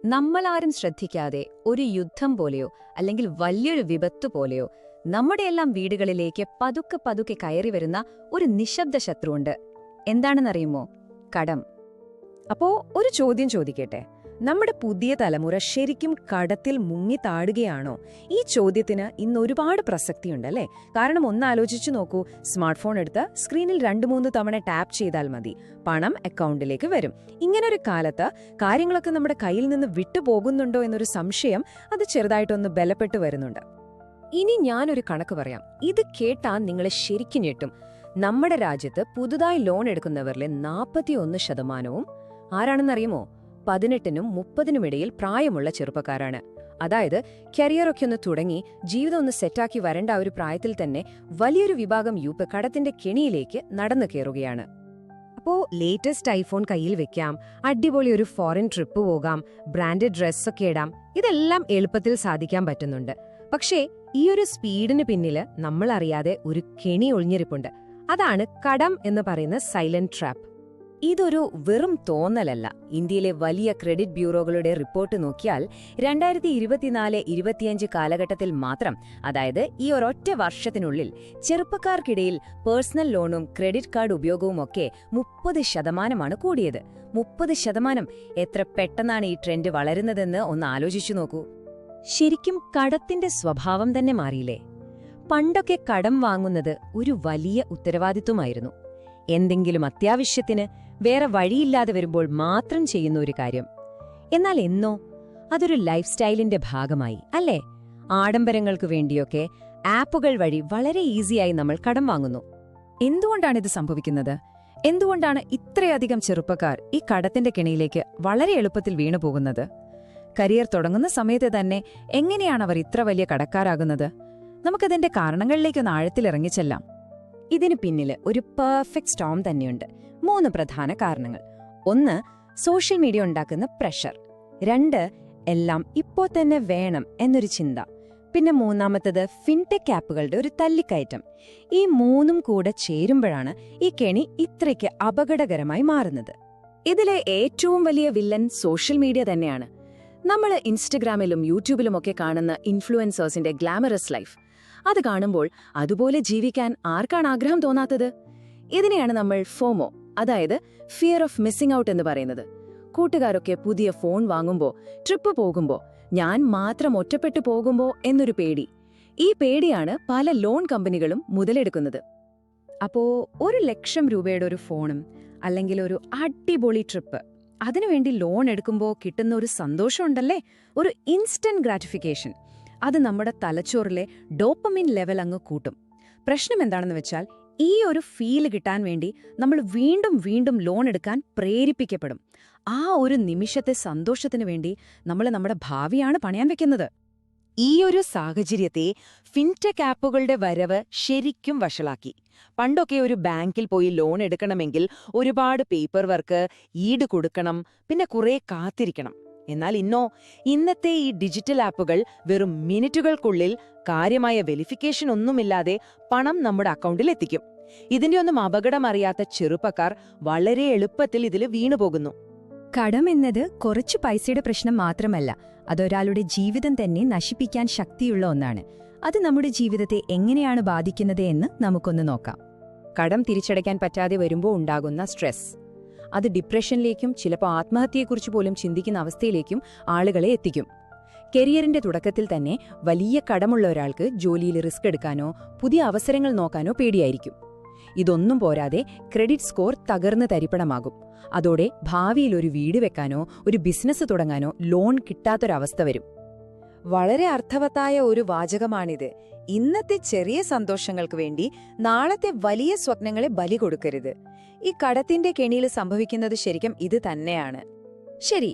നമ്മളാരും ശ്രദ്ധിക്കാതെ ഒരു യുദ്ധം പോലെയോ അല്ലെങ്കിൽ വലിയൊരു വിപത്ത് പോലെയോ നമ്മുടെയെല്ലാം വീടുകളിലേക്ക് പതുക്കെ പതുക്കെ കയറി വരുന്ന ഒരു നിശബ്ദ ശത്രുവുണ്ട്. എന്താണെന്നറിയുമോ? കടം. അപ്പോ ഒരു ചോദ്യം ചോദിക്കട്ടെ, നമ്മുടെ പുതിയ തലമുറ ശരിക്കും കടത്തിൽ മുങ്ങിത്താടുകയാണോ? ഈ ചോദ്യത്തിന് ഇന്ന് ഒരുപാട് പ്രസക്തിയുണ്ടല്ലേ? കാരണം ഒന്നാലോചിച്ചു നോക്കൂ, സ്മാർട്ട് ഫോൺ എടുത്ത് സ്ക്രീനിൽ 2-3 തവണ ടാപ്പ് ചെയ്താൽ മതി, പണം അക്കൗണ്ടിലേക്ക് വരും. ഇങ്ങനൊരു കാലത്ത് കാര്യങ്ങളൊക്കെ നമ്മുടെ കയ്യിൽ നിന്ന് വിട്ടുപോകുന്നുണ്ടോ എന്നൊരു സംശയം അത് ചെറുതായിട്ടൊന്ന് ബലപ്പെട്ടു വരുന്നുണ്ട്. ഇനി ഞാനൊരു കണക്ക് പറയാം, ഇത് കേട്ടാൽ നിങ്ങളെ ശരിക്കും ഞെട്ടും. നമ്മുടെ രാജ്യത്ത് പുതുതായി ലോൺ എടുക്കുന്നവരിലെ 41% ആരാണെന്നറിയുമോ? 18-നും 30-നും ഇടയിൽ പ്രായമുള്ള ചെറുപ്പക്കാരാണ്. അതായത് കരിയറൊക്കെ ഒന്ന് തുടങ്ങി ജീവിതം ഒന്ന് സെറ്റാക്കി വരേണ്ട ഒരു പ്രായത്തിൽ തന്നെ വലിയൊരു വിഭാഗം യൂത്ത് കടത്തിന്റെ കെണിയിലേക്ക് നടന്നു കയറുകയാണ്. അപ്പോ ലേറ്റസ്റ്റ് ഐഫോൺ കയ്യിൽ വെക്കാം, അടിപൊളി ഒരു ഫോറിൻ ട്രിപ്പ് പോകാം, ബ്രാൻഡഡ് ഡ്രസ്സൊക്കെ ഇടാം, ഇതെല്ലാം എളുപ്പത്തിൽ സാധിക്കാൻ പറ്റുന്നുണ്ട്. പക്ഷേ ഈ ഒരു സ്പീഡിന് പിന്നില് നമ്മൾ അറിയാതെ ഒരു കെണി ഒളിഞ്ഞിരിപ്പുണ്ട്. അതാണ് കടം എന്ന് പറയുന്ന സൈലന്റ് ട്രാപ്പ്. ഇതൊരു വെറും തോന്നലല്ല. ഇന്ത്യയിലെ വലിയ ക്രെഡിറ്റ് ബ്യൂറോകളുടെ റിപ്പോർട്ട് നോക്കിയാൽ 2024-25 കാലഘട്ടത്തിൽ മാത്രം, അതായത് ഈ ഒരൊറ്റ വർഷത്തിനുള്ളിൽ ചെറുപ്പക്കാർക്കിടയിൽ പേഴ്സണൽ ലോണും ക്രെഡിറ്റ് കാർഡ് ഉപയോഗവുമൊക്കെ 30% കൂടിയത്. 30%! എത്ര പെട്ടെന്നാണ് ഈ ട്രെൻഡ് വളരുന്നതെന്ന് ഒന്ന് ആലോചിച്ചു നോക്കൂ. ശരിക്കും കടത്തിന്റെ സ്വഭാവം തന്നെ മാറിയില്ലേ? പണ്ടൊക്കെ കടം വാങ്ങുന്നത് ഒരു വലിയ ഉത്തരവാദിത്വമായിരുന്നു. എന്തെങ്കിലും അത്യാവശ്യത്തിന് വേറെ വഴിയില്ലാതെ വരുമ്പോൾ മാത്രം ചെയ്യുന്ന ഒരു കാര്യം. എന്നാൽ എന്നോ അതൊരു ലൈഫ് സ്റ്റൈലിന്റെ ഭാഗമായി, അല്ലേ? ആഡംബരങ്ങൾക്ക് വേണ്ടിയൊക്കെ ആപ്പുകൾ വഴി വളരെ ഈസിയായി നമ്മൾ കടം വാങ്ങുന്നു. എന്തുകൊണ്ടാണിത് സംഭവിക്കുന്നത്? എന്തുകൊണ്ടാണ് ഇത്രയധികം ചെറുപ്പക്കാർ ഈ കടത്തിന്റെ കെണിയിലേക്ക് വളരെ എളുപ്പത്തിൽ വീണുപോകുന്നത്? കരിയർ തുടങ്ങുന്ന സമയത്ത് തന്നെ എങ്ങനെയാണ് അവർ ഇത്ര വലിയ കടക്കാരാകുന്നത്? നമുക്കതിന്റെ കാരണങ്ങളിലേക്കൊന്ന് ആഴത്തിലിറങ്ങിച്ചെല്ലാം. ഇതിന് പിന്നില് ഒരു പെർഫെക്റ്റ് സ്റ്റോം തന്നെയുണ്ട്. 3 പ്രധാന കാരണങ്ങൾ. 1, സോഷ്യൽ മീഡിയ ഉണ്ടാക്കുന്ന പ്രഷർ. 2, എല്ലാം ഇപ്പോ തന്നെ വേണം എന്നൊരു ചിന്ത. പിന്നെ 3-മത്തത് ഫിൻടെക് ആപ്പുകളുടെ ഒരു തല്ലിക്കയറ്റം. ഈ 3ഉം കൂടെ ചേരുമ്പോഴാണ് ഈ കെണി ഇത്രയ്ക്ക് അപകടകരമായി മാറുന്നത്. ഇതിലെ ഏറ്റവും വലിയ വില്ലൻ സോഷ്യൽ മീഡിയ തന്നെയാണ്. നമ്മൾ ഇൻസ്റ്റഗ്രാമിലും യൂട്യൂബിലുമൊക്കെ കാണുന്ന ഇൻഫ്ലുവൻസേഴ്സിന്റെ ഗ്ലാമറസ് ലൈഫ്, അത് കാണുമ്പോൾ അതുപോലെ ജീവിക്കാൻ ആർക്കാണ് ആഗ്രഹം തോന്നാത്തത്? ഇതിനെയാണ് നമ്മൾ ഫോമോ, അതായത് ഫിയർ ഓഫ് മിസ്സിംഗ് ഔട്ട് എന്ന് പറയുന്നത്. കൂട്ടുകാരൊക്കെ പുതിയ ഫോൺ വാങ്ങുമ്പോ, ട്രിപ്പ് പോകുമ്പോ, ഞാൻ മാത്രം ഒറ്റപ്പെട്ടു പോകുമ്പോ എന്നൊരു പേടി. ഈ പേടിയാണ് പല ലോൺ കമ്പനികളും മുതലെടുക്കുന്നത്. അപ്പോ 1,00,000 രൂപയുടെ ഒരു ഫോണും അല്ലെങ്കിൽ ഒരു അടിപൊളി ട്രിപ്പ്, അതിനുവേണ്ടി ലോൺ എടുക്കുമ്പോൾ കിട്ടുന്ന ഒരു സന്തോഷമുണ്ടല്ലേ, ഒരു ഇൻസ്റ്റന്റ് ഗ്രാറ്റിഫിക്കേഷൻ, അത് നമ്മുടെ തലച്ചോറിലെ ഡോപ്പമിൻ ലെവൽ അങ്ങ് കൂട്ടും. പ്രശ്നം എന്താണെന്ന് വെച്ചാൽ ഈ ഒരു ഫീല് കിട്ടാൻ വേണ്ടി നമ്മൾ വീണ്ടും വീണ്ടും ലോൺ എടുക്കാൻ പ്രേരിപ്പിക്കപ്പെടും. ആ ഒരു നിമിഷത്തെ സന്തോഷത്തിന് വേണ്ടി നമ്മൾ നമ്മുടെ ഭാവിയാണ് പണയാൻ വെക്കുന്നത്. ഈ ഒരു സാഹചര്യത്തെ ഫിൻടെക് ആപ്പുകളുടെ വരവ് ശരിക്കും വഷളാക്കി. പണ്ടൊക്കെ ഒരു ബാങ്കിൽ പോയി ലോൺ എടുക്കണമെങ്കിൽ ഒരുപാട് പേപ്പർ വർക്ക്, ഈട് കൊടുക്കണം, പിന്നെ കുറേ കാത്തിരിക്കണം. എന്നാൽ ഇന്നത്തെ ഈ ഡിജിറ്റൽ ആപ്പുകൾ വെറും മിനിറ്റുകൾക്കുള്ളിൽ കാര്യമായ വെരിഫിക്കേഷൻ ഒന്നുമില്ലാതെ പണം നമ്മുടെ അക്കൗണ്ടിൽ എത്തിക്കും. ഇതിന്റെ ഒന്നും അപകടമറിയാത്ത ചെറുപ്പക്കാർ വളരെ എളുപ്പത്തിൽ ഇതിൽ വീണുപോകുന്നു. കടം എന്നത് കുറച്ചു പൈസയുടെ പ്രശ്നം മാത്രമല്ല, അതൊരാളുടെ ജീവിതം തന്നെ നശിപ്പിക്കാൻ ശക്തിയുള്ള ഒന്നാണ്. അത് നമ്മുടെ ജീവിതത്തെ എങ്ങനെയാണ് ബാധിക്കുന്നത് എന്ന് നമുക്കൊന്ന് നോക്കാം. കടം തിരിച്ചടയ്ക്കാൻ പറ്റാതെ വരുമ്പോൾ ഉണ്ടാകുന്ന സ്ട്രെസ്, അത് ഡിപ്രഷനിലേക്കും ചിലപ്പോൾ ആത്മഹത്യയെക്കുറിച്ച് പോലും ചിന്തിക്കുന്ന അവസ്ഥയിലേക്കും ആളുകളെ എത്തിക്കും. കരിയറിന്റെ തുടക്കത്തിൽ തന്നെ വലിയ കടമുള്ള ഒരാൾക്ക് ജോലിയിൽ റിസ്ക് എടുക്കാനോ പുതിയ അവസരങ്ങൾ നോക്കാനോ പേടിയായിരിക്കും. ഇതൊന്നും പോരാതെ ക്രെഡിറ്റ് സ്കോർ തകർന്ന് തരിപ്പണമാകും. അതോടെ ഭാവിയിൽ ഒരു വീട് വെക്കാനോ ഒരു ബിസിനസ് തുടങ്ങാനോ ലോൺ കിട്ടാത്തൊരവസ്ഥ വരും. വളരെ അർത്ഥവത്തായ ഒരു വാചകമാണിത്. ഇന്നത്തെ ചെറിയ സന്തോഷങ്ങൾക്ക് വേണ്ടി നാളത്തെ വലിയ സ്വപ്നങ്ങളെ ബലി കൊടുക്കരുത്. ഈ കടത്തിന്റെ കെണിയിൽ സംഭവിക്കുന്നത് ശരിക്കും ഇത് തന്നെയാണ്. ശരി,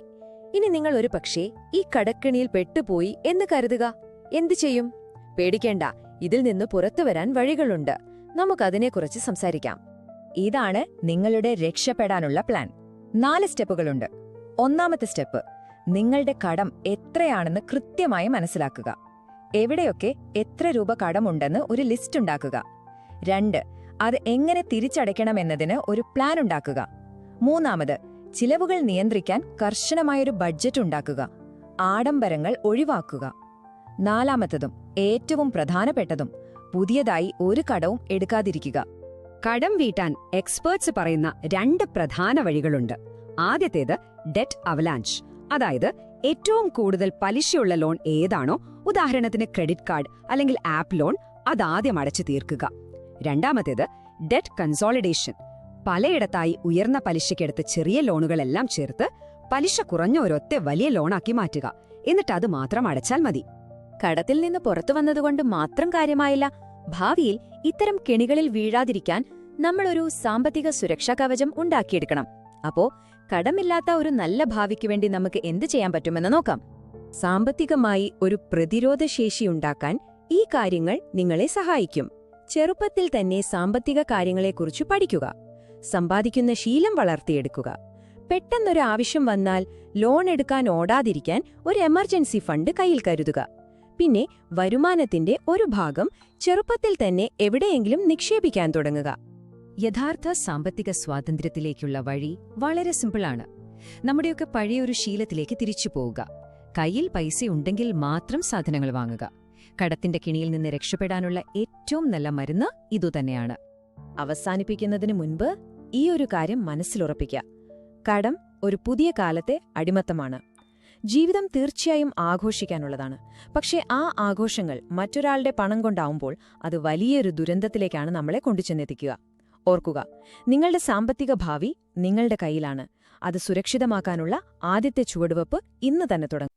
ഇനി നിങ്ങൾ ഒരു പക്ഷേ ഈ കടക്കെണിയിൽ പെട്ടുപോയി എന്ന് കരുതുക. എന്തു ചെയ്യും? പേടിക്കേണ്ട, ഇതിൽ നിന്ന് പുറത്തുവരാൻ വഴികളുണ്ട്. നമുക്കതിനെക്കുറിച്ച് സംസാരിക്കാം. ഇതാണ് നിങ്ങളുടെ രക്ഷപ്പെടാനുള്ള പ്ലാൻ. 4 സ്റ്റെപ്പുകളുണ്ട്. 1-മത്തെ സ്റ്റെപ്പ്, നിങ്ങളുടെ കടം എത്രയാണെന്ന് കൃത്യമായി മനസ്സിലാക്കുക. എവിടെയൊക്കെ എത്ര രൂപ കടമുണ്ടെന്ന് ഒരു ലിസ്റ്റ് ഉണ്ടാക്കുക. 2, അത് എങ്ങനെ തിരിച്ചടയ്ക്കണമെന്നതിന് ഒരു പ്ലാൻ ഉണ്ടാക്കുക. 3-മത്, ചിലവുകൾ നിയന്ത്രിക്കാൻ കർശനമായൊരു ബഡ്ജറ്റ് ഉണ്ടാക്കുക. ആഡംബരങ്ങൾ ഒഴിവാക്കുക. നാലാമത്തതും ഏറ്റവും പ്രധാനപ്പെട്ടതും പുതിയതായി ഒരു കടവും എടുക്കാതിരിക്കുക. കടം വീട്ടാൻ എക്സ്പേർട്സ് പറയുന്ന 2 പ്രധാന വഴികളുണ്ട്. ആദ്യത്തേത് ഡെറ്റ് അവലാഞ്ച്, അതായത് ഏറ്റവും കൂടുതൽ പലിശയുള്ള ലോൺ ഏതാണോ, ഉദാഹരണത്തിന് ക്രെഡിറ്റ് കാർഡ് അല്ലെങ്കിൽ ആപ്പ് ലോൺ, അതാദ്യം അടച്ചു തീർക്കുക. രണ്ടാമത്തേത് ഡെറ്റ് കൺസോളിഡേഷൻ, പലയിടത്തായി ഉയർന്ന പലിശയ്ക്കെടുത്ത് ചെറിയ ലോണുകളെല്ലാം ചേർത്ത് പലിശ കുറഞ്ഞ ഒരൊറ്റ വലിയ ലോണാക്കി മാറ്റുക. എന്നിട്ട് അത് മാത്രം അടച്ചാൽ മതി. കടത്തിൽ നിന്ന് പുറത്തു വന്നതുകൊണ്ട് മാത്രം കാര്യമായില്ല. ഭാവിയിൽ ഇത്തരം കെണികളിൽ വീഴാതിരിക്കാൻ നമ്മളൊരു സാമ്പത്തിക സുരക്ഷാ കവചം ഉണ്ടാക്കിയെടുക്കണം. അപ്പോ കടമില്ലാത്ത ഒരു നല്ല ഭാവിക്ക് വേണ്ടി നമുക്ക് എന്ത് ചെയ്യാൻ പറ്റുമെന്ന് നോക്കാം. സാമ്പത്തികമായി ഒരു പ്രതിരോധശേഷി ഉണ്ടാക്കാൻ ഈ കാര്യങ്ങൾ നിങ്ങളെ സഹായിക്കും. ചെറുപ്പത്തിൽ തന്നെ സാമ്പത്തിക കാര്യങ്ങളെക്കുറിച്ച് പഠിക്കുക. സമ്പാദിക്കുന്ന ശീലം വളർത്തിയെടുക്കുക. പെട്ടെന്നൊരു ആവശ്യം വന്നാൽ ലോൺ എടുക്കാൻ ഓടാതിരിക്കാൻ ഒരു എമർജൻസി ഫണ്ട് കയ്യിൽ കരുതുക. പിന്നെ വരുമാനത്തിന്റെ ഒരു ഭാഗം ചെറുപ്പത്തിൽ തന്നെ എവിടെയെങ്കിലും നിക്ഷേപിക്കാൻ തുടങ്ങുക. യഥാർത്ഥ സാമ്പത്തിക സ്വാതന്ത്ര്യത്തിലേക്കുള്ള വഴി വളരെ സിമ്പിളാണ്. നമ്മുടെയൊക്കെ പഴയൊരു ശീലത്തിലേക്ക് തിരിച്ചു പോവുക. കയ്യിൽ പൈസയുണ്ടെങ്കിൽ മാത്രം സാധനങ്ങൾ വാങ്ങുക. കടത്തിന്റെ കിണിയിൽ നിന്ന് രക്ഷപ്പെടാനുള്ള ഏറ്റവും നല്ല മരുന്ന് ഇതുതന്നെയാണ്. അവസാനിപ്പിക്കുന്നതിന് മുൻപ് ഈ ഒരു കാര്യം മനസ്സിലുറപ്പിക്കുക. കടം ഒരു പുതിയ കാലത്തെ അടിമത്തമാണ്. ജീവിതം തീർച്ചയായും ആഘോഷിക്കാനുള്ളതാണ്. പക്ഷേ ആ ആഘോഷങ്ങൾ മറ്റൊരാളുടെ പണം കൊണ്ടാവുമ്പോൾ അത് വലിയൊരു ദുരന്തത്തിലേക്കാണ് നമ്മളെ കൊണ്ടുചെന്നെത്തിക്കുക. ഓർക്കുക, നിങ്ങളുടെ സാമ്പത്തിക ഭാവി നിങ്ങളുടെ കയ്യിലാണ്. അത് സുരക്ഷിതമാക്കാനുള്ള ആദ്യത്തെ ചുവടുവെപ്പ് ഇന്ന് തന്നെ തുടങ്ങും.